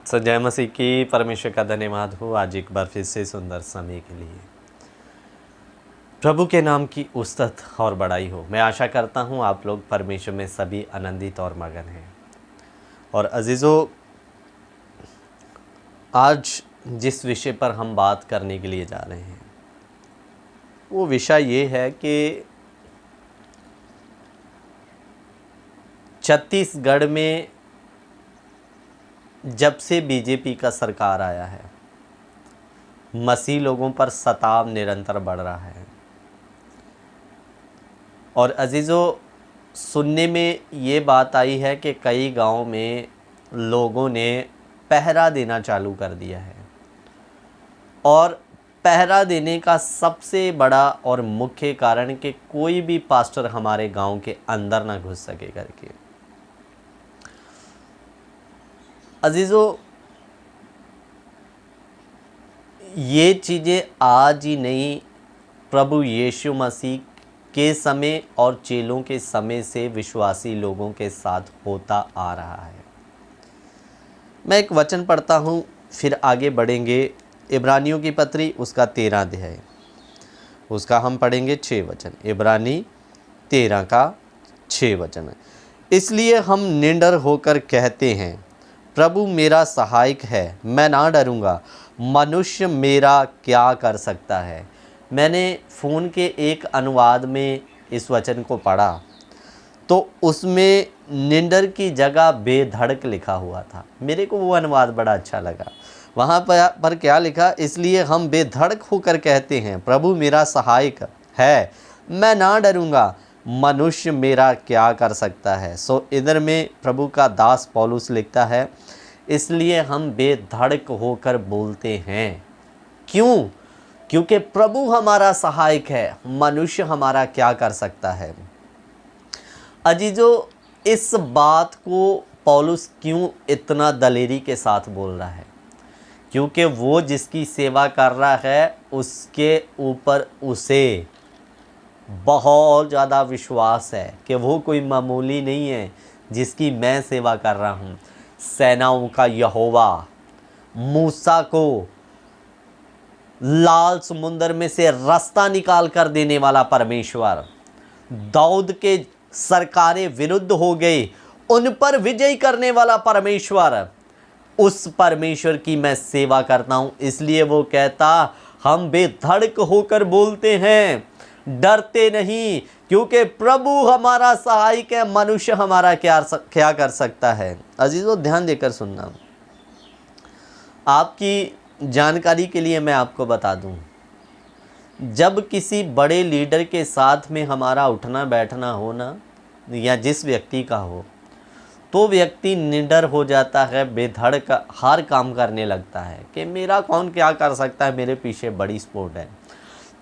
सो जय मसीह की। परमेश्वर का धन्यवाद हो आज एक बार फिर से सुंदर समय के लिए। प्रभु के नाम की उस्तत और बड़ाई हो। मैं आशा करता हूँ आप लोग परमेश्वर में सभी आनंदित और मगन हैं। और अजीज़ों, आज जिस विषय पर हम बात करने के लिए जा रहे हैं वो विषय ये है कि छत्तीसगढ़ में जब से बीजेपी का सरकार आया है, मसीह लोगों पर सताव निरंतर बढ़ रहा है। और अजीज़ों, सुनने में ये बात आई है कि कई गांव में लोगों ने पहरा देना चालू कर दिया है। और पहरा देने का सबसे बड़ा और मुख्य कारण कि कोई भी पास्टर हमारे गांव के अंदर ना घुस सके करके। अजीज़ों, ये चीज़ें आज ही नहीं, प्रभु यीशु मसीह के समय और चेलों के समय से विश्वासी लोगों के साथ होता आ रहा है। मैं एक वचन पढ़ता हूँ, फिर आगे बढ़ेंगे। इब्रानियों की पत्री उसका 13 अध्याय, उसका हम पढ़ेंगे 6 वचन। इब्रानी 13 का 6 वचन। इसलिए हम निडर होकर कहते हैं, प्रभु मेरा सहायक है, मैं ना डरूंगा। मनुष्य मेरा क्या कर सकता है। मैंने फ़ोन के एक अनुवाद में इस वचन को पढ़ा तो उसमें निडर की जगह बेधड़क लिखा हुआ था। मेरे को वो अनुवाद बड़ा अच्छा लगा। वहाँ पर क्या लिखा, इसलिए हम बेधड़क होकर कहते हैं, प्रभु मेरा सहायक है, मैं ना डरूंगा। मनुष्य मेरा क्या कर सकता है। सो इधर में प्रभु का दास पौलुस लिखता है, इसलिए हम बेधड़क होकर बोलते हैं। क्यों? क्योंकि प्रभु हमारा सहायक है, मनुष्य हमारा क्या कर सकता है। अजीजों, इस बात को पौलुस क्यों इतना दलेरी के साथ बोल रहा है? क्योंकि वो जिसकी सेवा कर रहा है उसके ऊपर उसे बहुत ज़्यादा विश्वास है कि वो कोई मामूली नहीं है जिसकी मैं सेवा कर रहा हूँ। सेनाओं का यहोवा, मूसा को लाल समुंदर में से रास्ता निकाल कर देने वाला परमेश्वर, दाऊद के सरकारें विरुद्ध हो गई, उन पर विजय करने वाला परमेश्वर, उस परमेश्वर की मैं सेवा करता हूँ। इसलिए वो कहता, हम बेधड़क होकर बोलते हैं, डरते नहीं, क्योंकि प्रभु हमारा सहायक है, मनुष्य हमारा क्या कर सकता है। अजीजों, ध्यान देकर सुनना। आपकी जानकारी के लिए मैं आपको बता दूं, जब किसी बड़े लीडर के साथ में हमारा उठना बैठना हो ना, या जिस व्यक्ति का हो, तो व्यक्ति निडर हो जाता है, बेधड़क हर काम करने लगता है कि मेरा कौन क्या कर सकता है, मेरे पीछे बड़ी सपोर्ट है।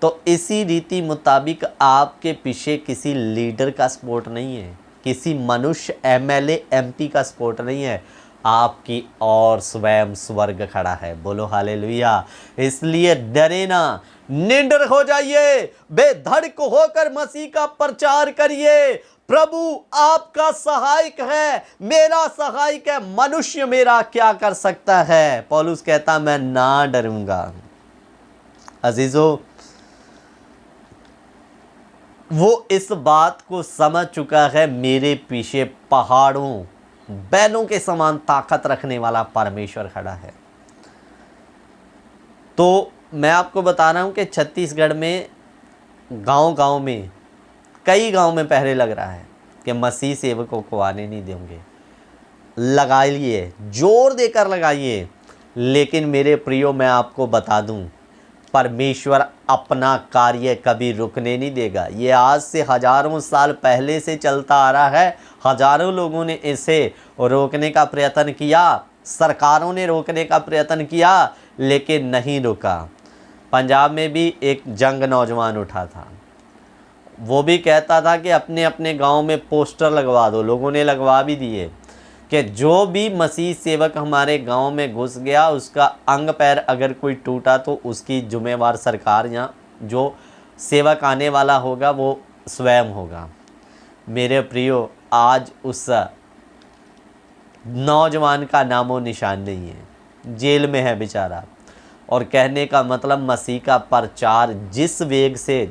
तो इसी रीति मुताबिक आपके पीछे किसी लीडर का सपोर्ट नहीं है, किसी मनुष्य एमएलए एमपी का सपोर्ट नहीं है, आपकी और स्वयं स्वर्ग खड़ा है। बोलो हालेलुया। इसलिए डरे ना, निडर हो जाइए, बेधड़क होकर मसीह का प्रचार करिए। प्रभु आपका सहायक है, मेरा सहायक है, मनुष्य मेरा क्या कर सकता है। पौलुस कहता, मैं ना डरूंगा। अजीजों, वो इस बात को समझ चुका है, मेरे पीछे पहाड़ों बैलों के समान ताकत रखने वाला परमेश्वर खड़ा है। तो मैं आपको बता रहा हूं कि छत्तीसगढ़ में गांव-गांव में, कई गांव में पहरे लग रहा है कि मसीह सेवकों को आने नहीं देंगे। लगाइए, जोर देकर लगाइए। लेकिन मेरे प्रियो, मैं आपको बता दूं, परमेश्वर अपना कार्य कभी रुकने नहीं देगा। ये आज से हजारों साल पहले से चलता आ रहा है। हजारों लोगों ने इसे रोकने का प्रयत्न किया, सरकारों ने रोकने का प्रयत्न किया, लेकिन नहीं रुका। पंजाब में भी एक जंग नौजवान उठा था, वो भी कहता था कि अपने अपने गांव में पोस्टर लगवा दो। लोगों ने लगवा भी दिए कि जो भी मसीह सेवक हमारे गांव में घुस गया, उसका अंग पैर अगर कोई टूटा तो उसकी जिम्मेवार सरकार या जो सेवक आने वाला होगा वो स्वयं होगा। मेरे प्रियो, आज उस नौजवान का नामो निशान नहीं है। जेल में है बेचारा। और कहने का मतलब मसीह का प्रचार जिस वेग से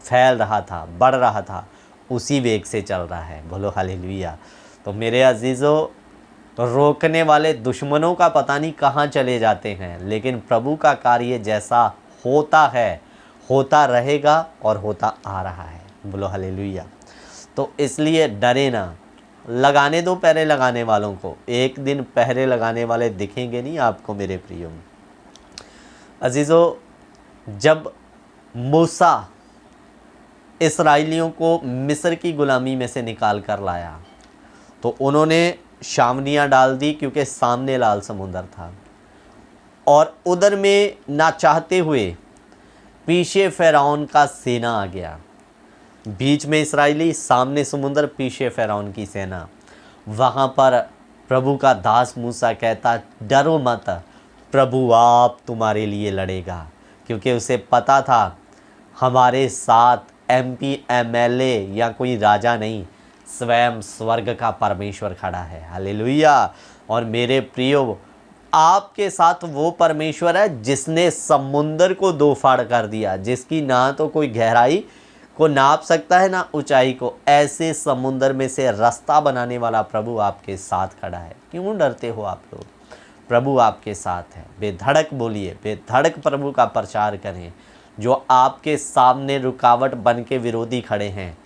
फैल रहा था, बढ़ रहा था, उसी वेग से चल रहा है। बोलो हालेलुया। तो मेरे अजीज़ों, रोकने वाले दुश्मनों का पता नहीं कहाँ चले जाते हैं, लेकिन प्रभु का कार्य जैसा होता है, होता रहेगा और होता आ रहा है। बोलो हालेलुया। तो इसलिए डरे ना, लगाने दो पहरे लगाने वालों को। एक दिन पहरे लगाने वाले दिखेंगे नहीं आपको मेरे प्रियो। अजीज़ों, जब मूसा इस्राएलियों को मिस्र की गुलामी में से निकाल कर लाया तो उन्होंने छावनियाँ डाल दी, क्योंकि सामने लाल समुंदर था और उधर में ना चाहते हुए पीछे फ़िरौन का सेना आ गया। बीच में इस्राएली, सामने समुंदर, पीछे फ़िरौन की सेना। वहाँ पर प्रभु का दास मूसा कहता, डरो मत, प्रभु आप तुम्हारे लिए लड़ेगा। क्योंकि उसे पता था हमारे साथ MP MLA या कोई राजा नहीं, स्वयं स्वर्ग का परमेश्वर खड़ा है। हालेलुया। और मेरे प्रियो, आपके साथ वो परमेश्वर है जिसने समुंदर को दो फाड़ कर दिया, जिसकी ना तो कोई गहराई को नाप सकता है ना ऊंचाई को। ऐसे समुंदर में से रास्ता बनाने वाला प्रभु आपके साथ खड़ा है। क्यों डरते हो आप लोग? प्रभु आपके साथ है। बेधड़क बोलिए, बेधड़क प्रभु का प्रचार करें। जो आपके सामने रुकावट बन के विरोधी खड़े हैं,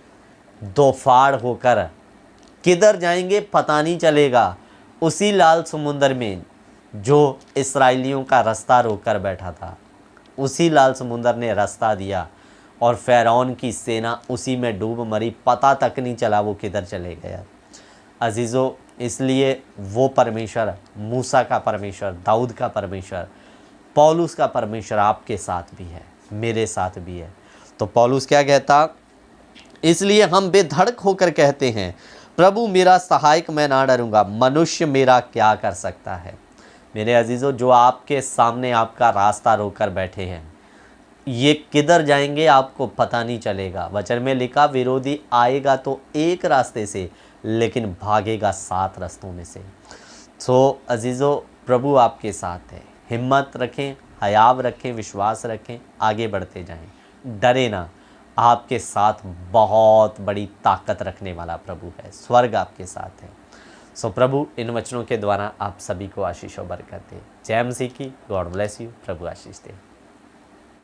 दो फाड़ होकर किधर जाएंगे पता नहीं चलेगा। उसी लाल समुंदर में जो इस्राएलियों का रास्ता रोककर बैठा था, उसी लाल समुंदर ने रास्ता दिया और फ़िरौन की सेना उसी में डूब मरी, पता तक नहीं चला वो किधर चले गया। अजीज़ों, इसलिए वो परमेश्वर, मूसा का परमेश्वर, दाऊद का परमेश्वर, पौलुस का परमेश्वर आपके साथ भी है, मेरे साथ भी है। तो पौलुस क्या कहता, इसलिए हम बेधड़क होकर कहते हैं, प्रभु मेरा सहायक, मैं ना डरूंगा। मनुष्य मेरा क्या कर सकता है? मेरे अजीज़ों, जो आपके सामने आपका रास्ता रोककर बैठे हैं, ये किधर जाएंगे आपको पता नहीं चलेगा। वचन में लिखा, विरोधी आएगा तो एक रास्ते से, लेकिन भागेगा 7 रास्तों में से। सो अजीज़ों, प्रभु आपके साथ है। हिम्मत रखें, हयाव रखें, विश्वास रखें, आगे बढ़ते जाएं। डरे ना, आपके साथ बहुत बड़ी ताकत रखने वाला प्रभु है। स्वर्ग आपके साथ है। सो प्रभु इन वचनों के द्वारा आप सभी को आशीष और बरकत दे। जय मसीह की। God bless you. Prabhu Ashish they.